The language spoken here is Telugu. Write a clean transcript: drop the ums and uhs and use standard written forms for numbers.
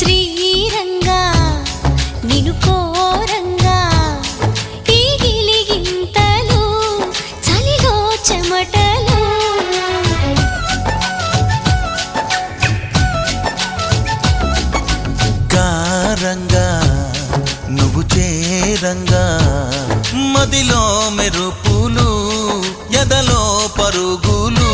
శ్రీరంగా నిను కోరంగా ఈ గిలిగింతలు చలిలో చెమటలు గారంగా నువ్వు చేరంగా మదిలో మెరుపులు ఎదలో పరుగులు